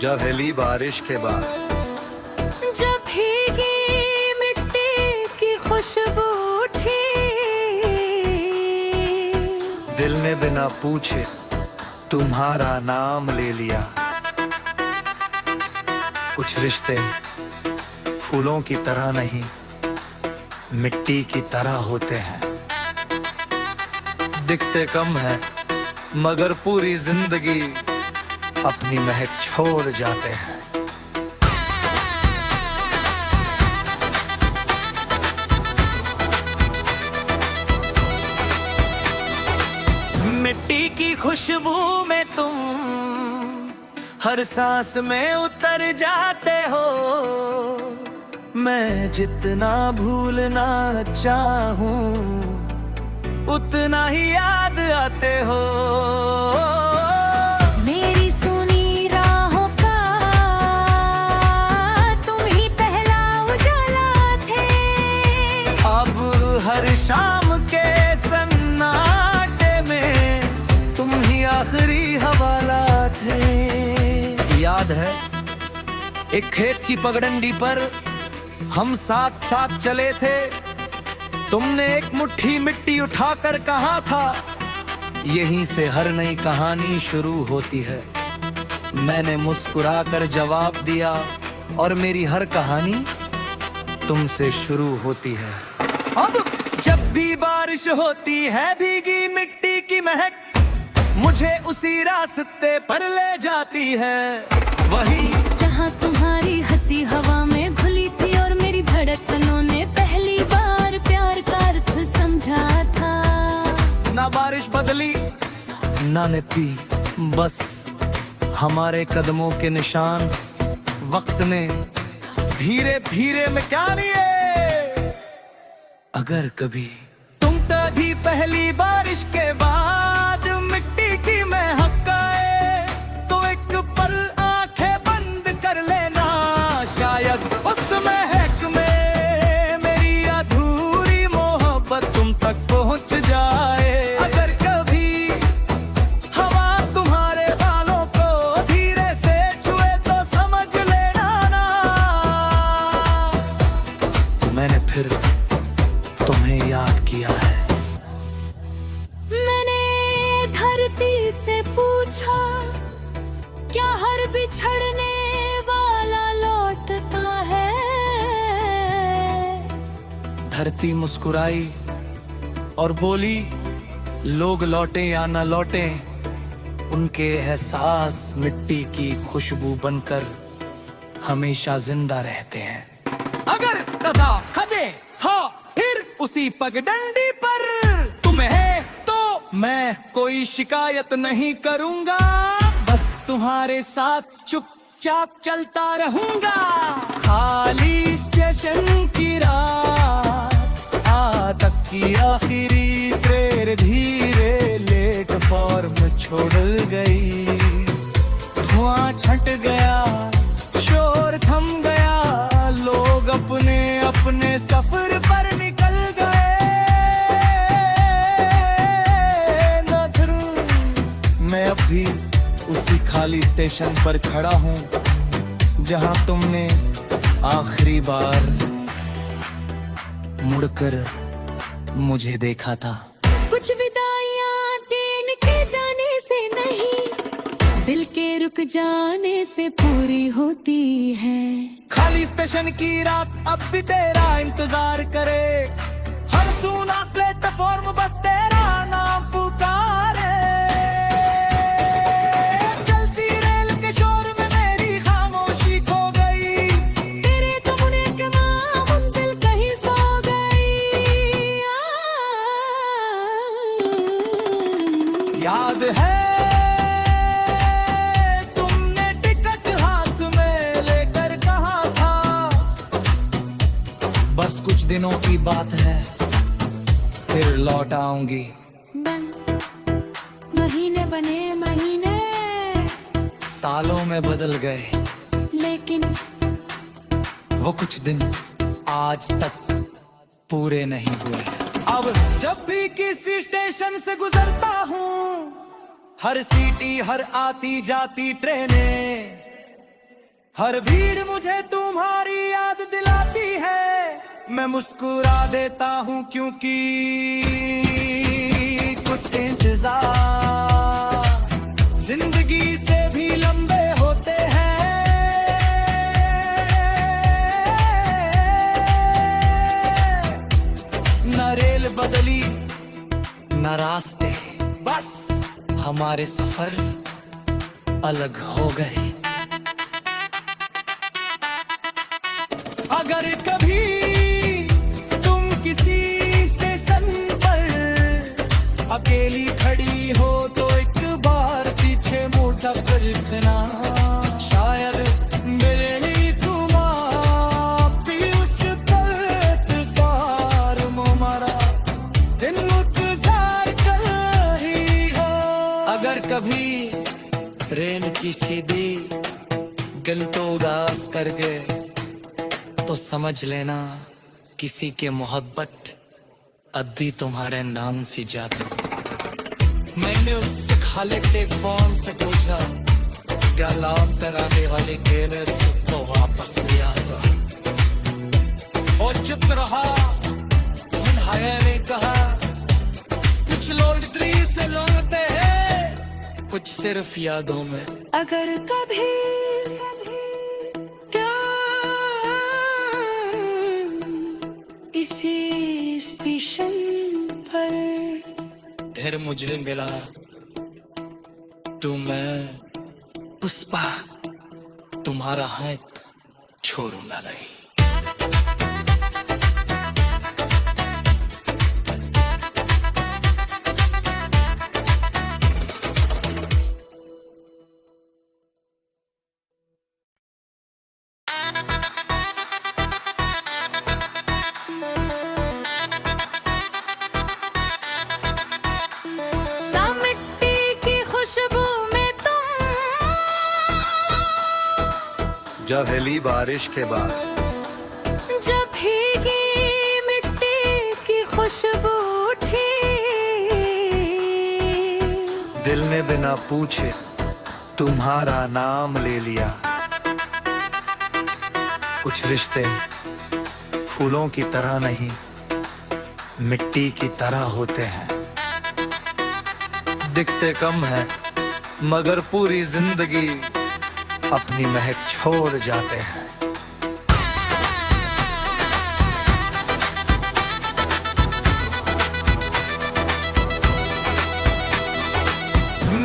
जब हिली बारिश के बाद, जब भीगी मिट्टी की खुशबू उठी, दिल ने बिना पूछे तुम्हारा नाम ले लिया। कुछ रिश्ते फूलों की तरह नहीं, मिट्टी की तरह होते हैं। दिखते कम है मगर पूरी जिंदगी अपनी महक छोड़ जाते हैं। मिट्टी की खुशबू में तुम हर सांस में उतर जाते हो। मैं जितना भूलना चाहूं उतना ही याद आते हो। मेरी सुनी राहों का तुम ही पहला उजाला थे। अब हर शाम के सन्नाटे में तुम ही आखिरी हवाला थे। याद है एक खेत की पगडंडी पर हम साथ साथ चले थे। तुमने एक मुट्ठी मिट्टी उठाकर कहा था, यहीं से हर नई कहानी शुरू होती है। मैंने मुस्कुराकर जवाब दिया और मेरी हर कहानी तुमसे शुरू होती है। अब जब भी बारिश होती है भीगी मिट्टी की महक मुझे उसी रास्ते पर ले जाती है। वही जहाँ तुम्हारी हंसी हवा में घुली थी और मेरी धड़कनों ने पहली बार प्यार का अर्थ समझा था। ना बारिश बदली ना ने पी, बस हमारे कदमों के निशान वक्त ने धीरे धीरे मिटा लिए। अगर कभी तुम तभी पहली बारिश के बाद मिट्टी की महक आए तो एक पल आंखें बंद कर लेना। शायद उस महक में मेरी अधूरी मोहब्बत तुम तक पहुंच जाए। अगर कभी हवा तुम्हारे बालों को धीरे से छुए तो समझ लेना ना। मैंने फिर तुम्हें याद किया है। मैंने धरती से पूछा क्या हर बिछड़ने वाला लौटता है। धरती मुस्कुराई और बोली, लोग लौटे या न लौटे उनके एहसास मिट्टी की खुशबू बनकर हमेशा जिंदा रहते हैं। अगर कदा खदे हाँ फिर उसी पगडंडी पर तुम्हें तो मैं कोई शिकायत नहीं करूंगा। बस तुम्हारे साथ चुपचाप चलता रहूंगा। खाली स्टेशन की रात आ तक की आखिरी ट्रेन धीरे प्लेटफॉर्म छोड़ गई। धुआं छट गया, शोर थम गया, लोग अपने अपने सफर पर निकल गए। मैं अब भी उसी खाली स्टेशन पर खड़ा हूँ जहाँ तुमने आखिरी बार मुड़कर मुझे देखा था। कुछ विदाइयां दिन के जाने से नहीं, दिल के रुक जाने से पूरी होती है। खाली स्टेशन की रात अब भी तेरा इंतजार करे। हर सूना प्लेटफॉर्म बस तेरा नाम पुकारे। चलती रेल के शोर में मेरी खामोशी खो गई। तेरे कमुने के मां मंजिल कहीं सो गई। याद है तुमने टिकट हाथ में लेकर कहा था, बस कुछ दिनों की बात है फिर लौट आऊंगी। महीने बने महीने, सालों में बदल गए, लेकिन वो कुछ दिन आज तक पूरे नहीं हुए। अब जब भी किसी स्टेशन से गुजरता हूँ, हर सीटी हर आती जाती ट्रेनें हर भीड़ मुझे तुम्हारी याद दिलाती है, मैं मुस्कुरा देता हूँ क्योंकि कुछ इंतजार जिंदगी से भी लंबे होते हैं। न रेल बदली न रास्ते, बस हमारे सफर अलग हो गए। अगर कभी तुम किसी स्टेशन पर अकेली खड़ी हो तो एक बार पीछे मुड़ कर देखना, शायद मेरे लिए तुम भी उस तलवार मुमारा दिन गुजार कर ही हो। अगर कभी ट्रेन की सीधी गलतो उदास कर गए तो समझ लेना किसी के मोहब्बत अद्दी तुम्हारे नाम सी जाती। मैंने उससे खाली टेलीफोन से पूछा, क्या लाभ कराने वाले गेने से तो वापस लिया था। और चुप रहा। हाया ने कहा, कुछ लौटरी से लौटते हैं, कुछ सिर्फ यादों में। अगर कभी किसी स्टेशन पर फिर मुझे मिला तो मैं पुष्पा तुम्हारा हाथ छोड़ूंगा नहीं। जब हेली बारिश के बाद, जब भीगी मिट्टी की खुशबू उठी, दिल ने बिना पूछे तुम्हारा नाम ले लिया। कुछ रिश्ते फूलों की तरह नहीं, मिट्टी की तरह होते हैं। दिखते कम है मगर पूरी जिंदगी अपनी महक छोड़ जाते हैं।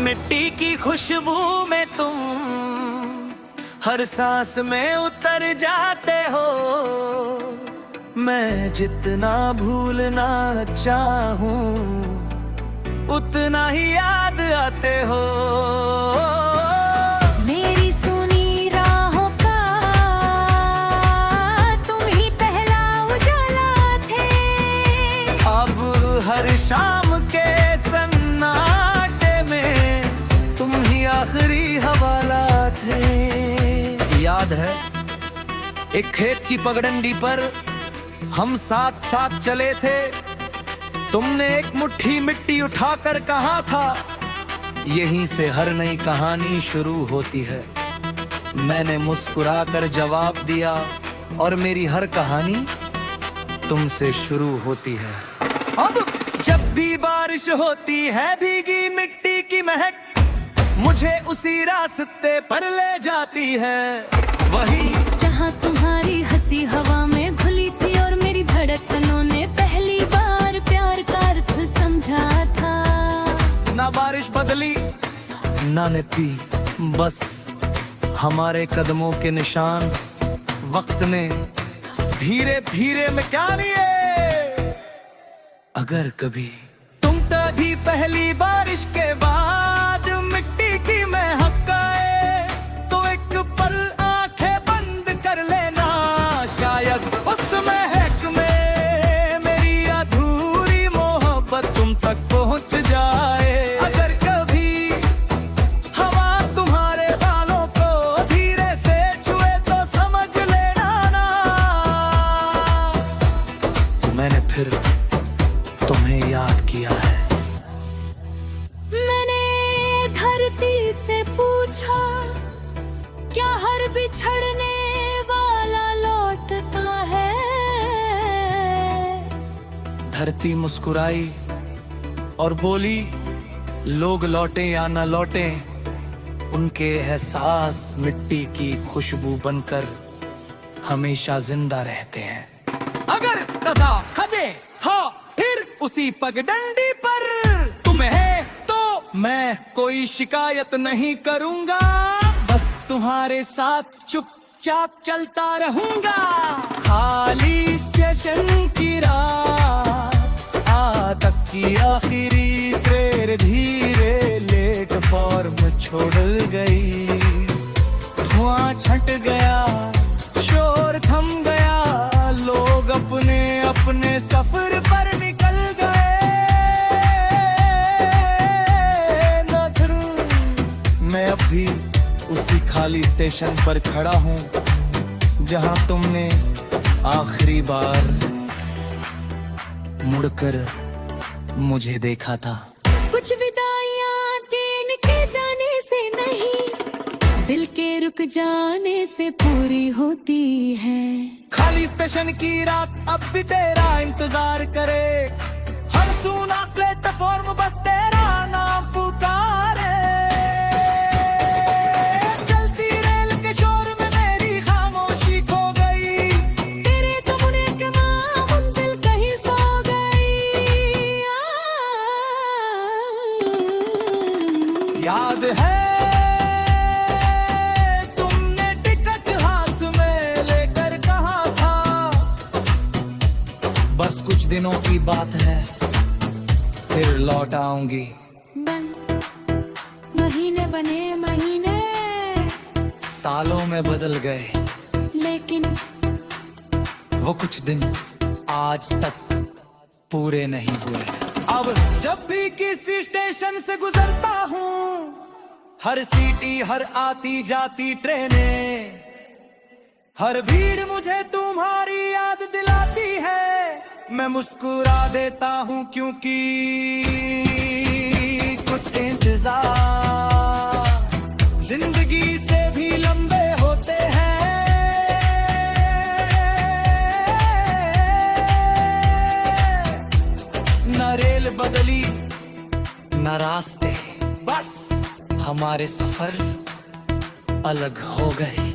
मिट्टी की खुशबू में तुम हर सांस में उतर जाते हो। मैं जितना भूलना चाहूं उतना ही याद आते हो। हर शाम के सन्नाटे में तुम ही आखिरी हवाला थे। याद है एक खेत की पगडंडी पर हम साथ साथ चले थे। तुमने एक मुट्ठी मिट्टी उठाकर कहा था, यहीं से हर नई कहानी शुरू होती है। मैंने मुस्कुराकर जवाब दिया और मेरी हर कहानी तुमसे शुरू होती है। अब जब भी बारिश होती है भीगी मिट्टी की महक मुझे उसी रास्ते पर ले जाती है। वही जहाँ तुम्हारी हंसी हवा में घुली थी और मेरी धड़कनों ने पहली बार प्यार का अर्थ समझा था। ना बारिश बदली ना निपी, बस हमारे कदमों के निशान वक्त ने धीरे धीरे में क्या लिए। अगर कभी तुम तभी पहली बारिश के बाद मिट्टी की महक आए तो एक पल आंखें बंद कर लेना, शायद उस महक में मेरी अधूरी मोहब्बत तुम तक पहुंच जाए। अगर कभी हवा तुम्हारे बालों को धीरे से छुए तो समझ लेना ना, मैंने फिर तुम्हें याद किया है। मैंने धरती से धरती मुस्कुराई और बोली, लोग लौटे या न लौटे, उनके एहसास मिट्टी की खुशबू बनकर हमेशा जिंदा रहते हैं। अगर तथा खदे हो फिर उसी पगडंडी पर तुम्हें, तो मैं कोई शिकायत नहीं करूंगा, बस तुम्हारे साथ चुपचाप चलता रहूंगा। खाली स्टेशन की रात, आ तक की आखिरी ट्रेन धीरे प्लेटफॉर्म छोड़ गई। धुआं छट गया, शोर थम गया, लोग अपने अपने सफर पर निकल गए। ना करूं मैं अब भी उसी खाली स्टेशन पर खड़ा हूँ जहाँ तुमने आखिरी बार मुड़कर मुझे देखा था। कुछ विदाइयां दिन के जाने से नहीं, दिल के रुक जाने से पूरी होती है। खाली स्टेशन की रात अब भी तेरा इंतजार करे, हर सुना प्लेटफॉर्म बस तेरा नाम पुकारे। चलती रेल के शोर में मेरी खामोशी खो गई, तेरे कमुने के माँ मंजिल कहीं सो गई। याद है तुमने टिकट हाथ में लेकर कहा था, बस कुछ दिनों की बात है, फिर लौट आऊंगी। महीने बने महीने, सालों में बदल गए, लेकिन वो कुछ दिन आज तक पूरे नहीं हुए। अब जब भी किसी स्टेशन से गुजरता हूँ, हर सीटी, हर आती जाती ट्रेनें, हर भीड़ मुझे तुम्हारी याद दिलाती है। मैं मुस्कुरा देता हूँ क्योंकि कुछ इंतजार जिंदगी से भी लंबे होते हैं। न रेल बदली न रास्ते, बस हमारे सफर अलग हो गए।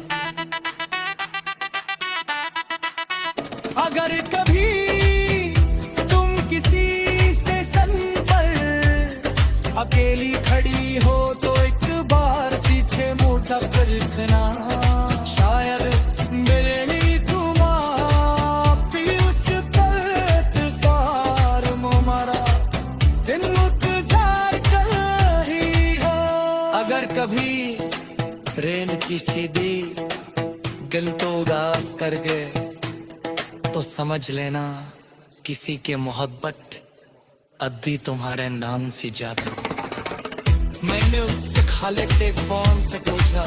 अगर कभी तुम किसी स्टेशन पर अकेली खड़ी हो तो एक बार पीछे मुड़ कर देखना, शायद मेरे लिए तुम भी उस प्लेटफॉर्म हमारा दिन इंतजार कर रही हो। अगर कभी ट्रेन की सीधी दिल तो उदास कर गए, तो समझ लेना किसी के मोहब्बत अद्दी तुम्हारे नाम से जाती। मैंने उससे खाली प्लेटफॉर्म से पूछा,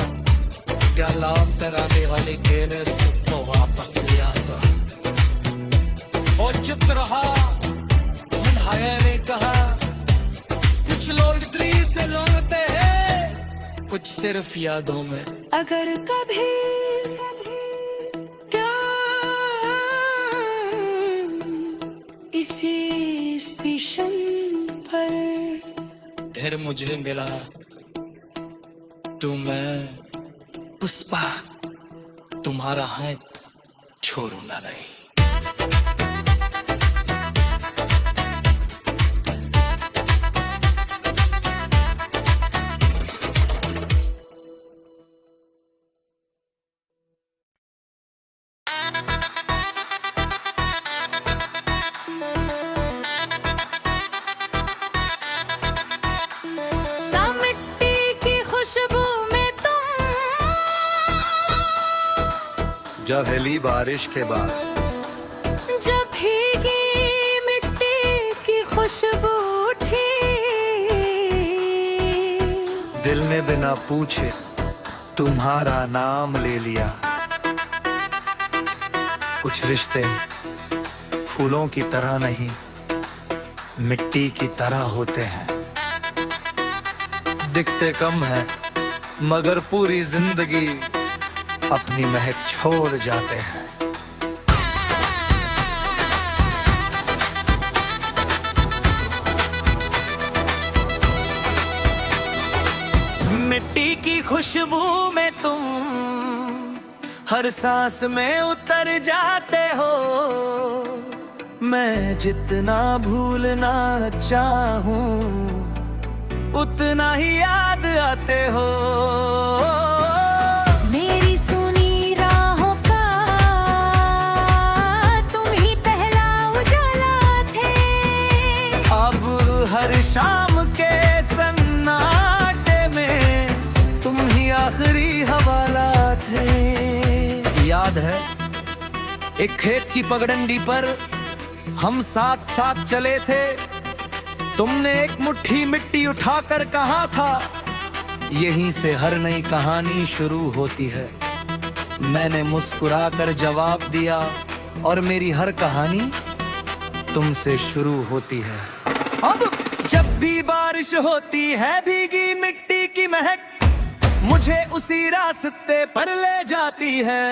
क्या नाम कराने वाले गेने सबको वापस लिया था। और चुप रहा। हाया ने कहा, कुछ लोग ट्री से लौटते हैं, कुछ सिर्फ यादों में। अगर कभी इसी स्टेशन पर फिर मुझे मिला तो मैं पुष्पा तुम्हारा हाथ छोड़ूंगा नहीं। जब हिली बारिश के बाद, जब भीगी मिट्टी की खुशबू उठी, दिल ने बिना पूछे तुम्हारा नाम ले लिया। कुछ रिश्ते फूलों की तरह नहीं, मिट्टी की तरह होते हैं। दिखते कम है मगर पूरी जिंदगी अपनी महक छोड़ जाते हैं। मिट्टी की खुशबू में तुम हर सांस में उतर जाते हो। मैं जितना भूलना चाहूं उतना ही याद आते हो। मेरी सुनी राहों का तुम ही पहला उजाला थे। अब हर शाम के सन्नाटे में तुम ही आखिरी हवाला थे। याद है एक खेत की पगडंडी पर हम साथ साथ चले थे। तुमने एक मुट्ठी मिट्टी उठाकर कहा था यहीं से हर नई कहानी शुरू होती है। मैंने मुस्कुराकर जवाब दिया और मेरी हर कहानी तुमसे शुरू होती है। अब जब भी बारिश होती है भीगी मिट्टी की महक मुझे उसी रास्ते पर ले जाती है।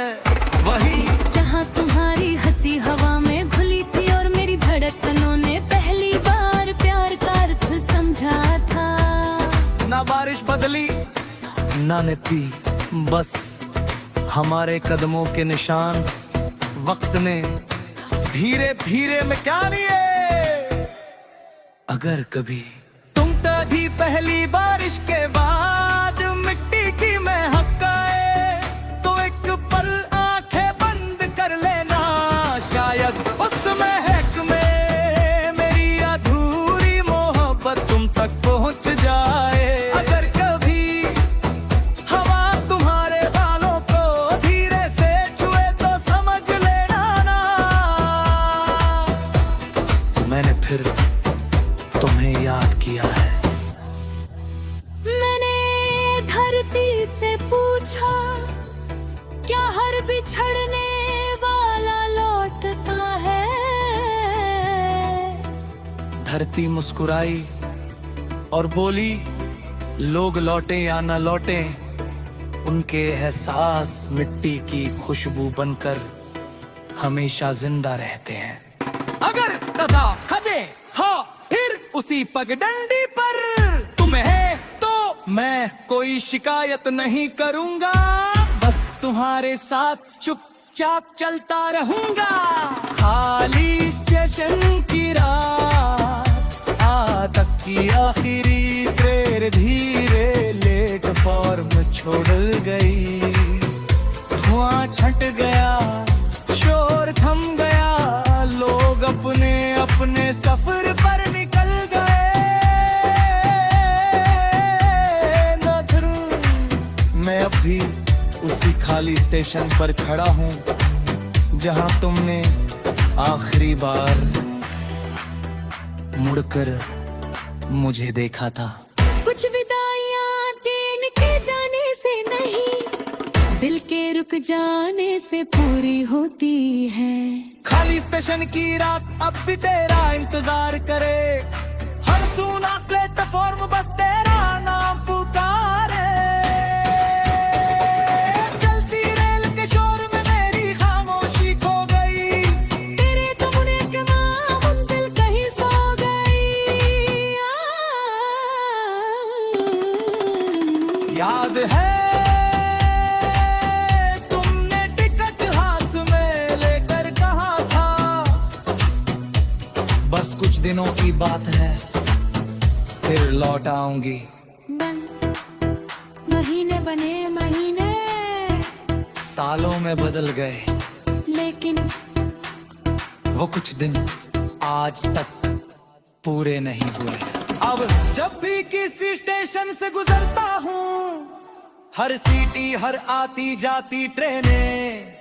वही जहाँ तुम्हारी हंसी हवा में घुली थी और मेरी धड़कनों ने पहली बार प्यार का अर्थ समझा था। ना बारिश बदली ना नदी, बस हमारे कदमों के निशान। वक्त ने धीरे धीरे में क्या लिए। अगर कभी तुम तभी पहली बारिश के बाद मिट्टी की महक आए तो एक पल आंखें बंद कर लेना। शायद उस महक में मेरी अधूरी मोहब्बत तुम तक पहुंच जाए। अगर कभी हवा तुम्हारे बालों को धीरे से छुए तो समझ लेना ना मैंने फिर तुम्हें याद किया है। मैंने धरती से पूछा क्या हर बिछड़ने वाला लौटता है। धरती मुस्कुराई और बोली लोग लौटे या न लौटे उनके एहसास मिट्टी की खुशबू बनकर हमेशा जिंदा रहते हैं। अगर तथा खजे हाँ फिर उसी पगडंडी पर तुम्हें तो मैं कोई शिकायत नहीं करूंगा। बस तुम्हारे साथ चुपचाप चलता रहूंगा। खाली स्टेशन की रात आ तक की आखिरी ट्रेन धीरे प्लेटफॉर्म छोड़ गई। धुआं छट गया, शोर थम गया, लोग अपने अपने सफर पर निकल गए। मैं अब भी उसी खाली स्टेशन पर खड़ा हूँ जहाँ तुमने आखिरी बार मुड़कर मुझे देखा था। कुछ विदाइयां दिन के जाने से नहीं दिल के रुक जाने से पूरी होती है। खाली स्टेशन की रात अब भी तेरा इंतजार करे। हर सूना प्लेटफॉर्म बस तेरा नाम पुकारे। चलती रेल के शोर में मेरी खामोशी खो गई। तेरे तमुने के माँ मंजिल कहीं सो गई। याद है तुमने टिकट हाथ में लेकर कहा था बस कुछ दिनों की बात है फिर लौट आऊंगी। महीने बने महीने सालों में बदल गए लेकिन वो कुछ दिन आज तक पूरे नहीं हुए। अब जब भी किसी स्टेशन से गुजरता हूँ हर सीटी हर आती जाती ट्रेनें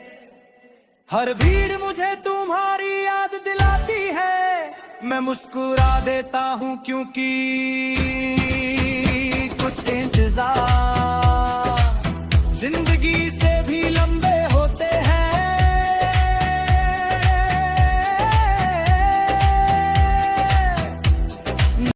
हर भीड़ मुझे तुम्हारी याद दिलाती है। मैं मुस्कुरा देता हूँ क्योंकि कुछ इंतजार जिंदगी